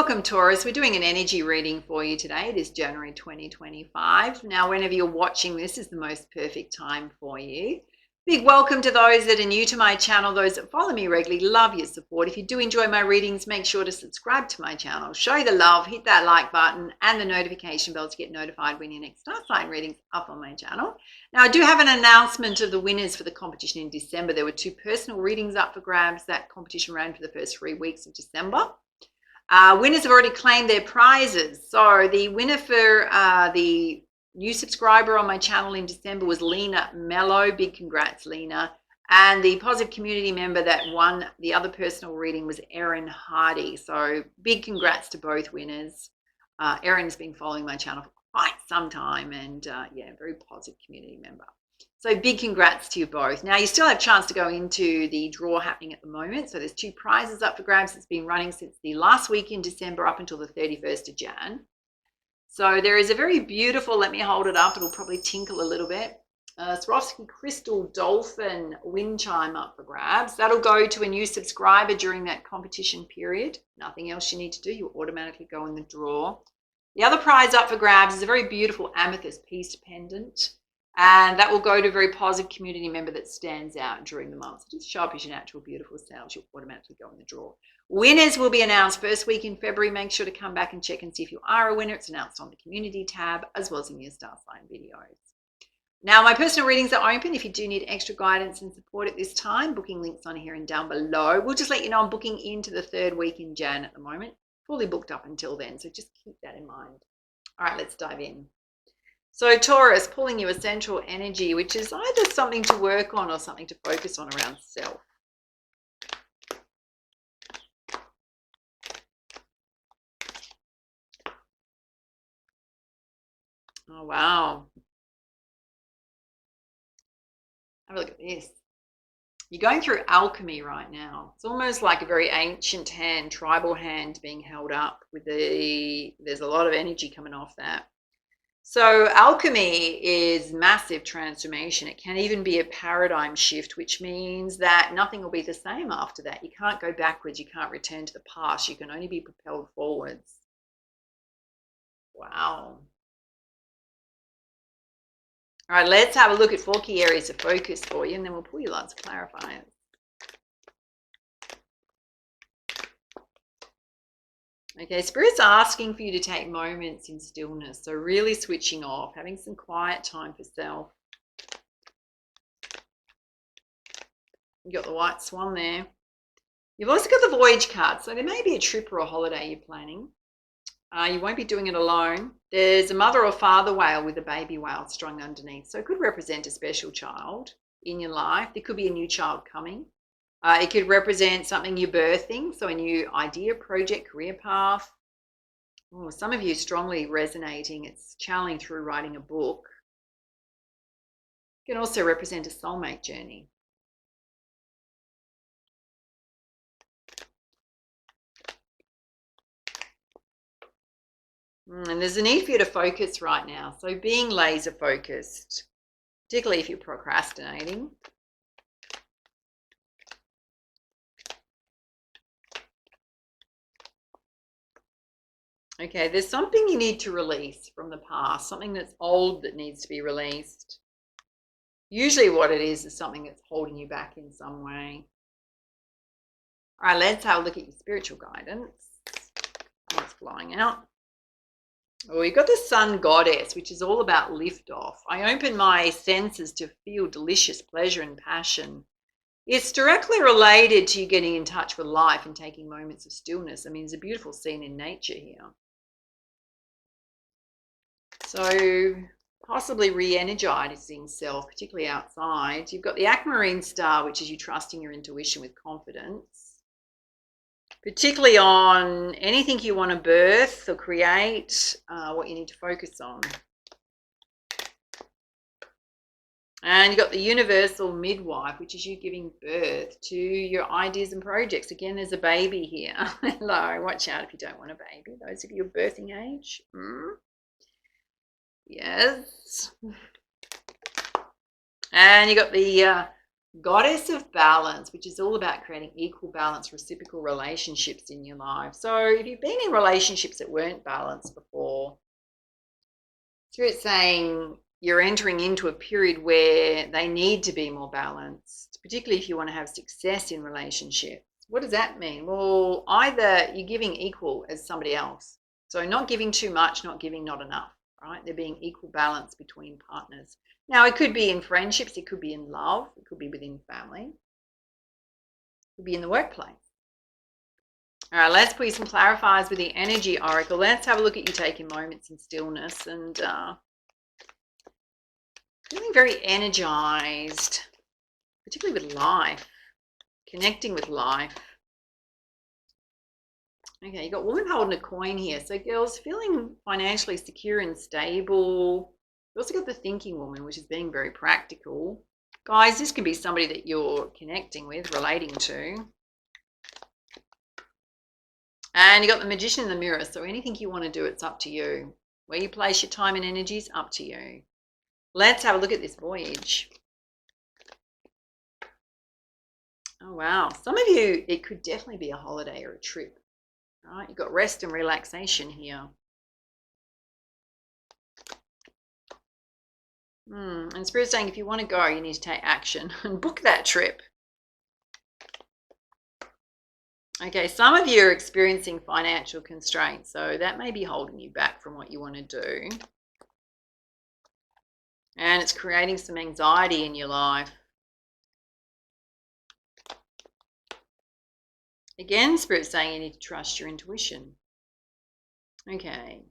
Welcome, Taurus. We're doing an energy reading for you today. It is January 2025. Now, whenever you're watching this is the most perfect time for you. Big welcome to those that are new to my channel, those that follow me regularly. Love your support. If you do enjoy my readings, make sure to subscribe to my channel. Show the love, hit that like button and the notification bell to get notified when your next star sign readings up on my channel. Now, I do have an announcement of the winners for the competition in December. There were 2 personal readings up for grabs. That competition ran for the first 3 weeks of December. Winners have already claimed their prizes. So the winner for the new subscriber on my channel in December was Lena Mello. Big congrats, Lena. And the positive community member that won the other personal reading was Erin Hardy. So big congrats to both winners. Erin's been following my channel for quite some time and yeah, very positive community member. So big congrats to you both. Now, you still have a chance to go into the draw happening at the moment. So there's 2 prizes up for grabs. It's been running since the last week in December up until the 31st of Jan. So there is a very beautiful, let me hold it up, it'll probably tinkle a little bit, Swarovski Crystal Dolphin wind chime up for grabs. That'll go to a new subscriber during that competition period. Nothing else you need to do. You automatically go in the draw. The other prize up for grabs is a very beautiful amethyst peace pendant. And that will go to a very positive community member that stands out during the month. So just show up as your natural, beautiful selves. You'll automatically go in the draw. Winners will be announced first week in February. Make sure to come back and check and see if you are a winner. It's announced on the community tab as well as in your star sign videos. Now, my personal readings are open. If you do need extra guidance and support at this time, booking links on here and down below. We'll just let you know I'm booking into the 3rd week in Jan at the moment. Fully booked up until then, so just keep that in mind. All right, let's dive in. So Taurus, pulling you a central energy, which is either something to work on or something to focus on around self. Oh, wow. Have a look at this. You're going through alchemy right now. It's almost like a very ancient hand, tribal hand being held up with there's a lot of energy coming off that. So alchemy is massive transformation. It can even be a paradigm shift, which means that nothing will be the same after that. You can't go backwards. You can't return to the past. You can only be propelled forwards. Wow. All right, let's have a look at 4 key areas of focus for you, and then we'll pull you lots of clarifiers. Okay, Spirit's asking for you to take moments in stillness. So really switching off, having some quiet time for self. You've got the white swan there. You've also got the voyage card. So there may be a trip or a holiday you're planning. You won't be doing it alone. There's a mother or father whale with a baby whale strung underneath. So it could represent a special child in your life. There could be a new child coming. It could represent something you're birthing, so a new idea, project, career path. Oh, some of you strongly resonating. It's channeling through writing a book. It can also represent a soulmate journey. And there's a need for you to focus right now. So being laser focused, particularly if you're procrastinating. Okay, there's something you need to release from the past, something that's old that needs to be released. Usually what it is something that's holding you back in some way. All right, let's have a look at your spiritual guidance. What's flying out? Oh, you've got the Sun Goddess, which is all about liftoff. I open my senses to feel delicious pleasure and passion. It's directly related to you getting in touch with life and taking moments of stillness. I mean, there's a beautiful scene in nature here. So possibly re-energizing self, particularly outside. You've got the aquamarine star, which is you trusting your intuition with confidence, particularly on anything you want to birth or create, what you need to focus on. And you've got the universal midwife, which is you giving birth to your ideas and projects. Again, there's a baby here. Hello, watch out if you don't want a baby. Those of you of birthing age. Yes. And you got the Goddess of balance, which is all about creating equal balance, reciprocal relationships in your life. So if you've been in relationships that weren't balanced before, Spirit's saying you're entering into a period where they need to be more balanced, particularly if you want to have success in relationships. What does that mean? Well, either you're giving equal as somebody else. So not giving too much, not giving not enough, right? There being equal balance between partners. Now, it could be in friendships, it could be in love, it could be within family, it could be in the workplace. All right, let's put some clarifiers with the energy oracle. Let's have a look at you taking moments in stillness and feeling very energized, particularly with life, connecting with life. Okay, you got woman holding a coin here. So girls, feeling financially secure and stable. You also got the thinking woman, which is being very practical. Guys, this can be somebody that you're connecting with, relating to. And you got the magician in the mirror. So anything you want to do, it's up to you. Where you place your time and energy is up to you. Let's have a look at this voyage. Oh, wow. Some of you, it could definitely be a holiday or a trip. All right, you've got rest and relaxation here. And Spirit's saying if you want to go, you need to take action and book that trip. Okay, some of you are experiencing financial constraints, so that may be holding you back from what you want to do. And it's creating some anxiety in your life. Again, Spirit's saying you need to trust your intuition. Okay.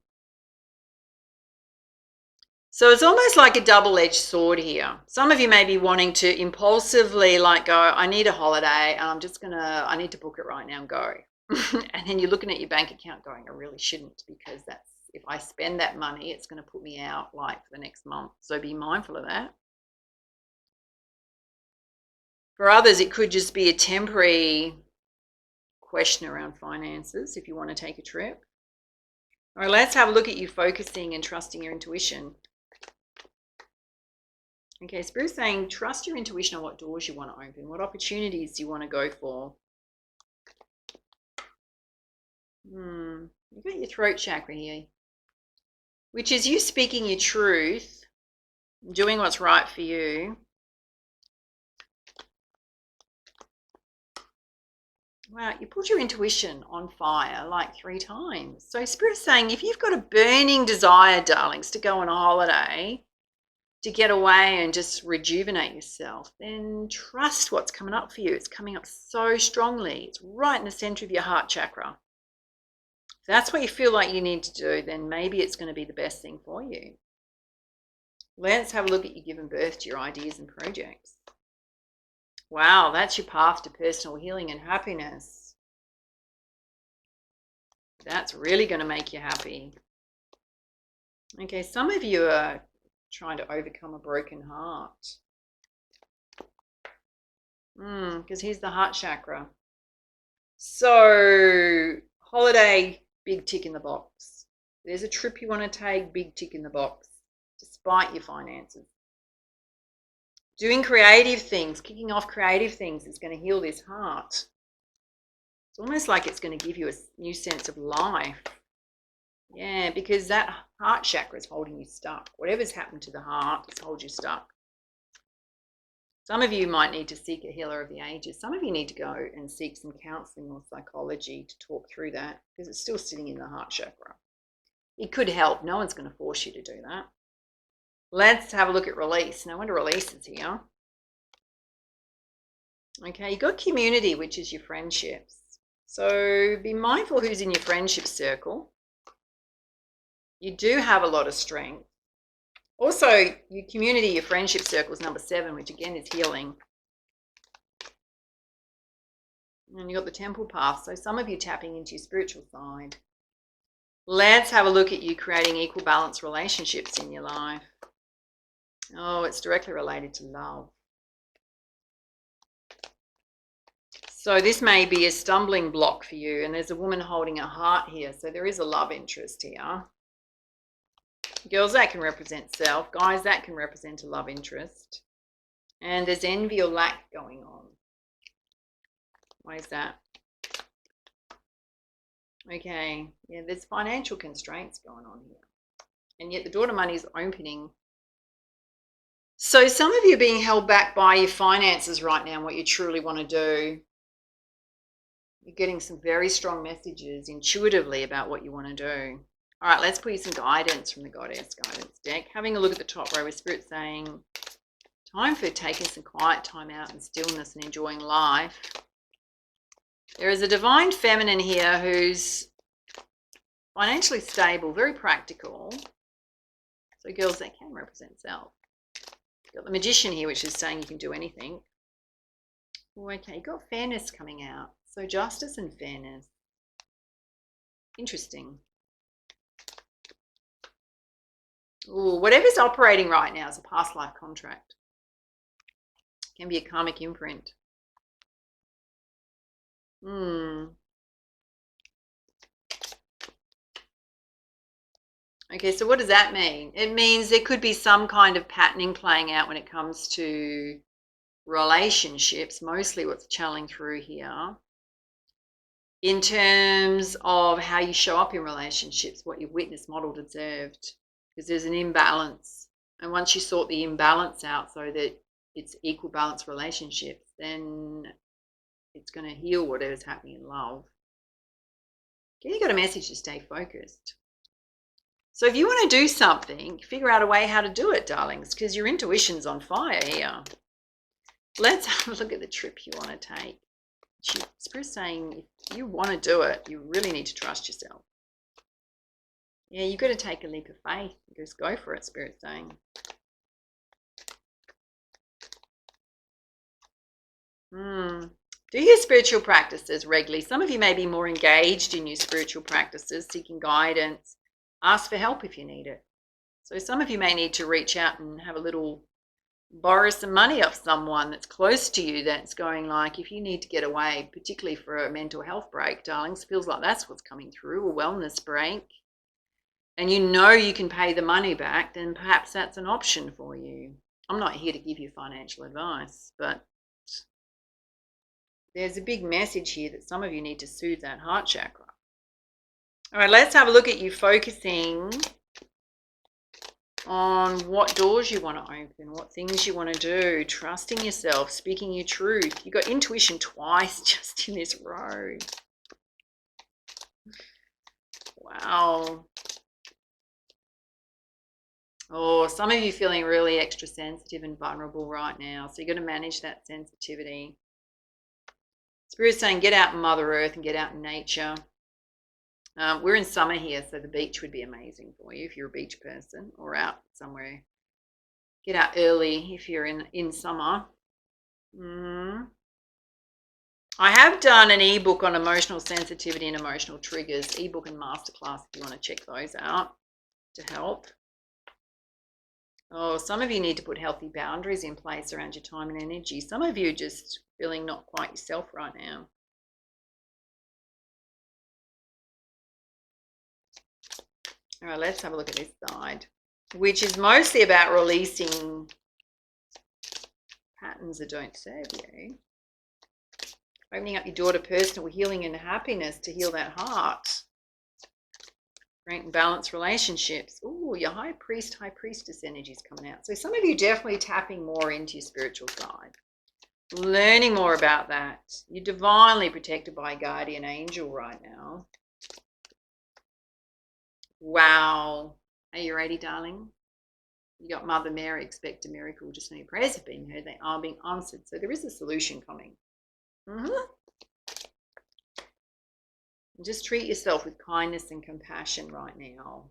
So it's almost like a double-edged sword here. Some of you may be wanting to impulsively like go, I need a holiday and I need to book it right now and go. And then you're looking at your bank account going, I really shouldn't, because if I spend that money, it's going to put me out like for the next month. So be mindful of that. For others, it could just be a temporary question around finances if you want to take a trip. All right, let's have a look at you focusing and trusting your intuition. Okay, Spirit's saying trust your intuition on what doors you want to open, what opportunities you want to go for. You've got your throat chakra here, which is you speaking your truth, doing what's right for you. Wow, you put your intuition on fire like 3 times. So Spirit's saying if you've got a burning desire, darlings, to go on a holiday, to get away and just rejuvenate yourself, then trust what's coming up for you. It's coming up so strongly. It's right in the center of your heart chakra. If that's what you feel like you need to do, then maybe it's going to be the best thing for you. Let's have a look at you giving birth to your ideas and projects. Wow, that's your path to personal healing and happiness. That's really going to make you happy. Okay, some of you are trying to overcome a broken heart. Because here's the heart chakra. So, holiday, big tick in the box. There's a trip you want to take, big tick in the box, despite your finances. Doing creative things, kicking off creative things is going to heal this heart. It's almost like it's going to give you a new sense of life. Yeah, because that heart chakra is holding you stuck. Whatever's happened to the heart has held you stuck. Some of you might need to seek a healer of the ages. Some of you need to go and seek some counseling or psychology to talk through that, because it's still sitting in the heart chakra. It could help. No one's going to force you to do that. Let's have a look at release. No wonder release is here. Okay, you've got community, which is your friendships. So be mindful who's in your friendship circle. You do have a lot of strength. Also, your community, your friendship circle is number 7, which again is healing. And you've got the temple path. So some of you tapping into your spiritual side. Let's have a look at you creating equal balance relationships in your life. Oh, it's directly related to love. So this may be a stumbling block for you. And there's a woman holding a heart here. So there is a love interest here. Girls, that can represent self. Guys, that can represent a love interest. And there's envy or lack going on. Why is that? Okay, yeah, there's financial constraints going on here. And yet the door to money is opening. So some of you are being held back by your finances right now and what you truly want to do. You're getting some very strong messages intuitively about what you want to do. All right, let's put you some guidance from the Goddess Guidance deck. Having a look at the top row with Spirit saying, time for taking some quiet time out and stillness and enjoying life. There is a divine feminine here who's financially stable, very practical. So girls, that can represent self. You've got the Magician here, which is saying you can do anything. Oh, okay, you've got fairness coming out. So justice and fairness. Interesting. Ooh, whatever's operating right now is a past life contract. It can be a karmic imprint. Okay, so what does that mean? It means there could be some kind of patterning playing out when it comes to relationships, mostly what's channeling through here. In terms of how you show up in relationships, what you've witnessed, modeled, observed, because there's an imbalance. And once you sort the imbalance out so that it's equal balance relationships, then it's going to heal whatever's happening in love. Okay, you got a message to stay focused. So if you want to do something, figure out a way how to do it, darlings, because your intuition's on fire here. Let's have a look at the trip you want to take. Spirit's saying if you want to do it, you really need to trust yourself. Yeah, you've got to take a leap of faith. Just go for it, Spirit's saying. Do your spiritual practices regularly. Some of you may be more engaged in your spiritual practices, seeking guidance. Ask for help if you need it. So some of you may need to reach out and have a little, borrow some money off someone that's close to you that's going like, if you need to get away, particularly for a mental health break, darlings, feels like that's what's coming through, a wellness break, and you know you can pay the money back, then perhaps that's an option for you. I'm not here to give you financial advice, but there's a big message here that some of you need to soothe that heart chakra. All right, let's have a look at you focusing on what doors you want to open, what things you want to do, trusting yourself, speaking your truth. You got intuition twice just in this row. Wow. Oh, some of you feeling really extra sensitive and vulnerable right now. So you're going to manage that sensitivity. Spirit's saying get out in Mother Earth and get out in nature. We're in summer here, so the beach would be amazing for you if you're a beach person, or out somewhere. Get out early if you're in summer. I have done an ebook on emotional sensitivity and emotional triggers, ebook and masterclass if you want to check those out to help. Oh, some of you need to put healthy boundaries in place around your time and energy. Some of you are just feeling not quite yourself right now. All right, let's have a look at this side, which is mostly about releasing patterns that don't serve you. Opening up your door to personal healing and happiness to heal that heart. Great and balanced relationships. Oh, your high priest, high priestess energy is coming out. So some of you definitely tapping more into your spiritual side. Learning more about that. You're divinely protected by a guardian angel right now. Wow. Are you ready, darling? You got Mother Mary, expect a miracle. Just know your prayers have been heard. They are being answered. So there is a solution coming. Just treat yourself with kindness and compassion right now.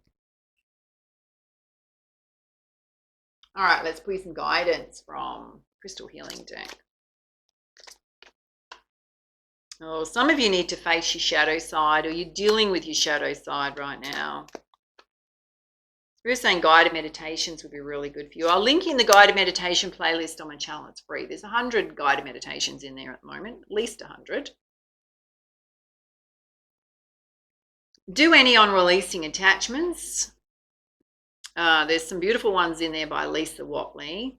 All right, let's put some guidance from Crystal Healing deck. Oh, some of you need to face your shadow side, or you're dealing with your shadow side right now. We're saying guided meditations would be really good for you. I'll link in the guided meditation playlist on my channel. It's free. There's 100 guided meditations in there at the moment, at least 100. Do any on releasing attachments. There's some beautiful ones in there by Lisa Watley.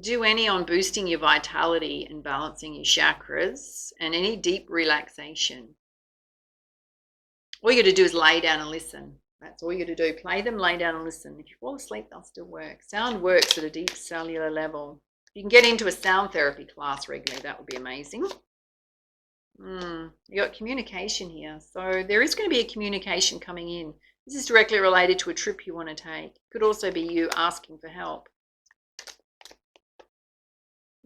Do any on boosting your vitality and balancing your chakras, and any deep relaxation. All you got to do is lay down and listen. That's all you got to do. Play them, lay down and listen. If you fall asleep, they'll still work. Sound works at a deep cellular level. You can get into a sound therapy class regularly. That would be amazing. You got communication here. So there is going to be a communication coming in. This is directly related to a trip you want to take. Could also be you asking for help.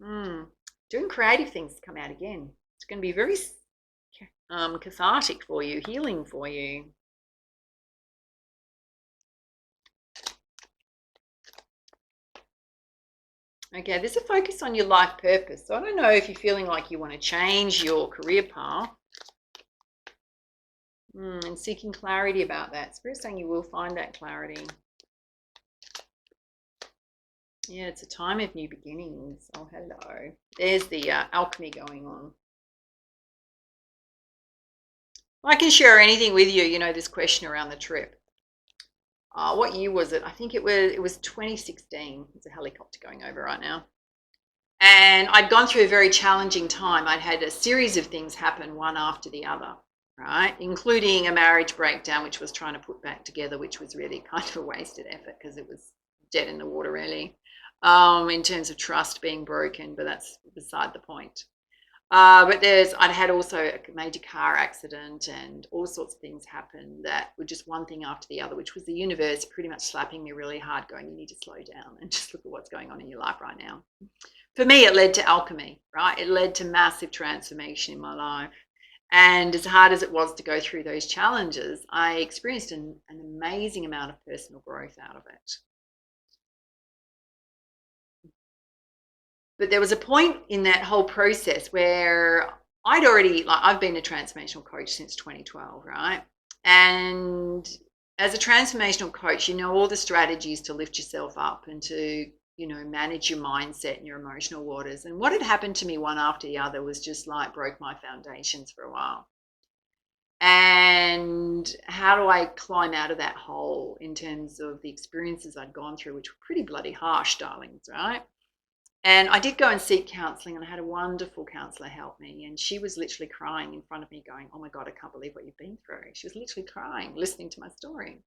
Doing creative things come out again. It's going to be very cathartic for you, healing for you. Okay, there's a focus on your life purpose. So I don't know if you're feeling like you want to change your career path and seeking clarity about that. Spirit's saying you will find that clarity. Yeah, it's a time of new beginnings. Oh, hello. There's the alchemy going on. I can share anything with you, you know, this question around the trip. What year was it? I think it was 2016. There's a helicopter going over right now. And I'd gone through a very challenging time. I'd had a series of things happen one after the other, right? Including a marriage breakdown, which was trying to put back together, which was really kind of a wasted effort because it was dead in the water, really, in terms of trust being broken, but that's beside the point. But I'd had also a major car accident and all sorts of things happened that were just one thing after the other, which was the universe pretty much slapping me really hard going, you need to slow down and just look at what's going on in your life right now. For me, it led to alchemy, right? It led to massive transformation in my life. And as hard as it was to go through those challenges, I experienced an amazing amount of personal growth out of it. But there was a point in that whole process where I've been a transformational coach since 2012, right? And as a transformational coach, you know all the strategies to lift yourself up and to, you know, manage your mindset and your emotional waters. And what had happened to me one after the other was just like broke my foundations for a while. And how do I climb out of that hole in terms of the experiences I'd gone through, which were pretty bloody harsh, darlings, right? And I did go and seek counselling, and I had a wonderful counsellor help me. And she was literally crying in front of me going, oh my God, I can't believe what you've been through. She was literally crying, listening to my story.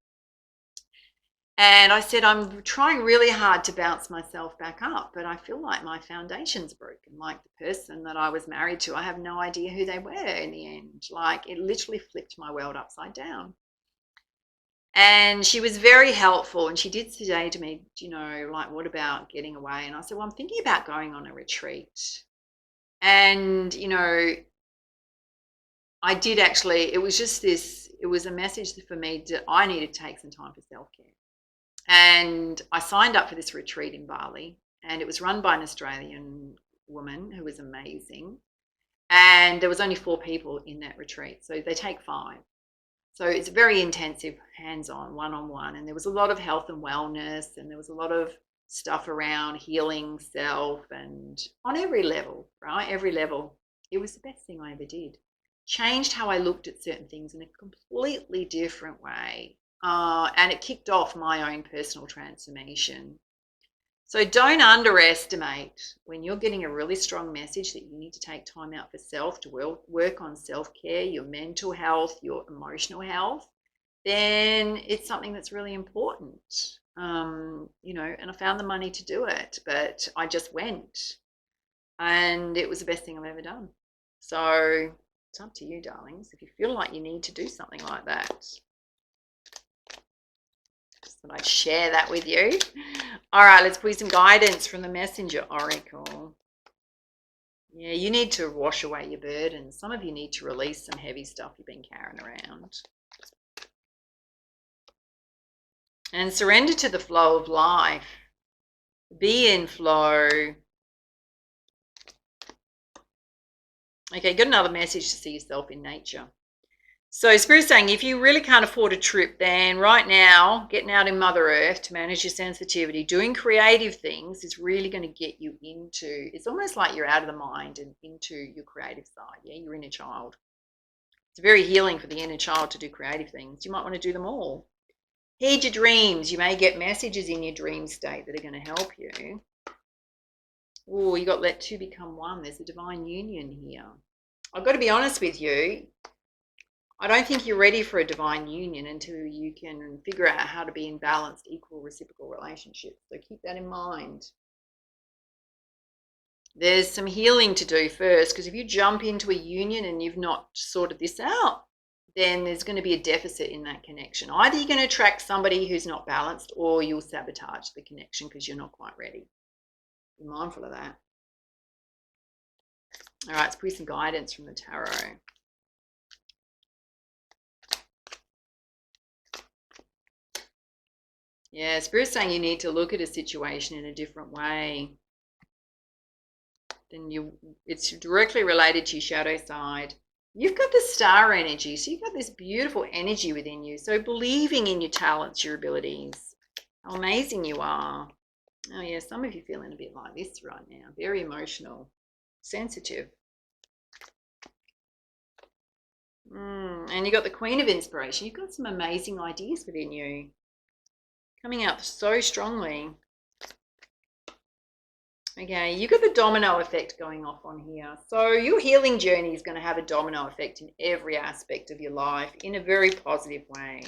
And I said, I'm trying really hard to bounce myself back up, but I feel like my foundation's broken. Like the person that I was married to, I have no idea who they were in the end. Like it literally flipped my world upside down. And she was very helpful, and she did say to me, you know, like, what about getting away? And I said, well, I'm thinking about going on a retreat. And, you know, I did actually, it was just this, it was a message for me that I needed to take some time for self-care. And I signed up for this retreat in Bali, and it was run by an Australian woman who was amazing. And there was only 4 people in that retreat. So they take 5. So it's very intensive, hands-on, one-on-one. And there was a lot of health and wellness, and there was a lot of stuff around healing self, and on every level, right? Every level. It was the best thing I ever did. Changed how I looked at certain things in a completely different way. And it kicked off my own personal transformation. So don't underestimate when you're getting a really strong message that you need to take time out for self, to work on self-care, your mental health, your emotional health, then it's something that's really important. You know, and I found the money to do it, but I just went, and it was the best thing I've ever done. So it's up to you, darlings, if you feel like you need to do something like that. Thought I'd share that with you. All right, let's put some guidance from the Messenger Oracle. Yeah, you need to wash away your burdens. Some of you need to release some heavy stuff you've been carrying around. And surrender to the flow of life. Be in flow. Okay, got another message to see yourself in nature. So Spirit's saying if you really can't afford a trip, then right now, getting out in Mother Earth to manage your sensitivity, doing creative things is really going to get you into, it's almost like you're out of the mind and into your creative side, yeah, your inner child. It's very healing for the inner child to do creative things. You might want to do them all. Heed your dreams. You may get messages in your dream state that are going to help you. Oh, you got let two become one. There's a divine union here. I've got to be honest with you. I don't think you're ready for a divine union until you can figure out how to be in balanced, equal, reciprocal relationships. So keep that in mind. There's some healing to do first, because if you jump into a union and you've not sorted this out, then there's going to be a deficit in that connection. Either you're going to attract somebody who's not balanced, or you'll sabotage the connection because you're not quite ready. Be mindful of that. All right, let's put some guidance from the tarot. Yeah, Spirit's saying you need to look at a situation in a different way. It's directly related to your shadow side. You've got the star energy, so you've got this beautiful energy within you. So believing in your talents, your abilities, how amazing you are. Oh yeah, some of you feeling a bit like this right now. Very emotional, sensitive. And you got the Queen of Inspiration. You've got some amazing ideas within you, coming out so strongly. Okay, you've got the domino effect going off on here. So your healing journey is going to have a domino effect in every aspect of your life in a very positive way.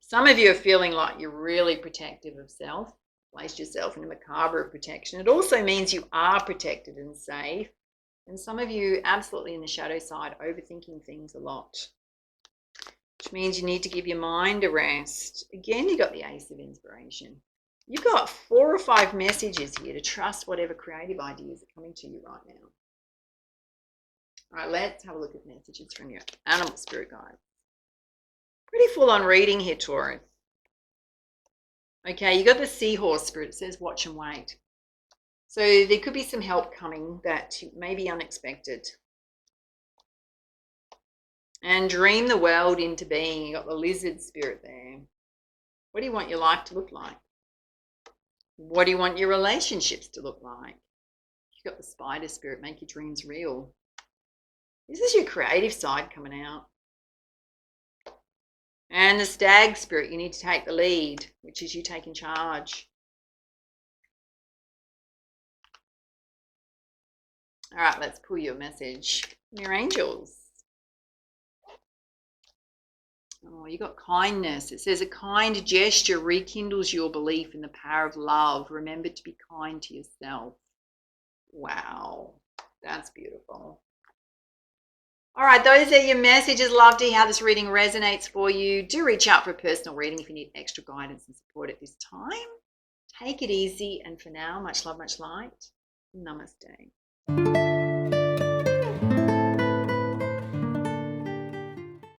Some of you are feeling like you're really protective of self. Place yourself in a macabre of protection. It also means you are protected and safe. And some of you absolutely in the shadow side, overthinking things a lot, which means you need to give your mind a rest. Again, you got the Ace of Inspiration. You've got 4 or 5 messages here to trust whatever creative ideas are coming to you right now. All right, let's have a look at messages from your animal spirit guides. Pretty full on reading here, Taurus. Okay, you got the seahorse spirit. It says watch and wait. So there could be some help coming that may be unexpected. And dream the world into being. You got the lizard spirit there. What do you want your life to look like? What do you want your relationships to look like? You've got the spider spirit. Make your dreams real. This is your creative side coming out. And the stag spirit. You need to take the lead, which is you taking charge. All right, let's pull your message from your angels. Oh, you got kindness. It says a kind gesture rekindles your belief in the power of love. Remember to be kind to yourself. Wow, that's beautiful. All right, those are your messages. Love to hear how this reading resonates for you. Do reach out for a personal reading if you need extra guidance and support at this time. Take it easy, and for now, much love, much light. Namaste.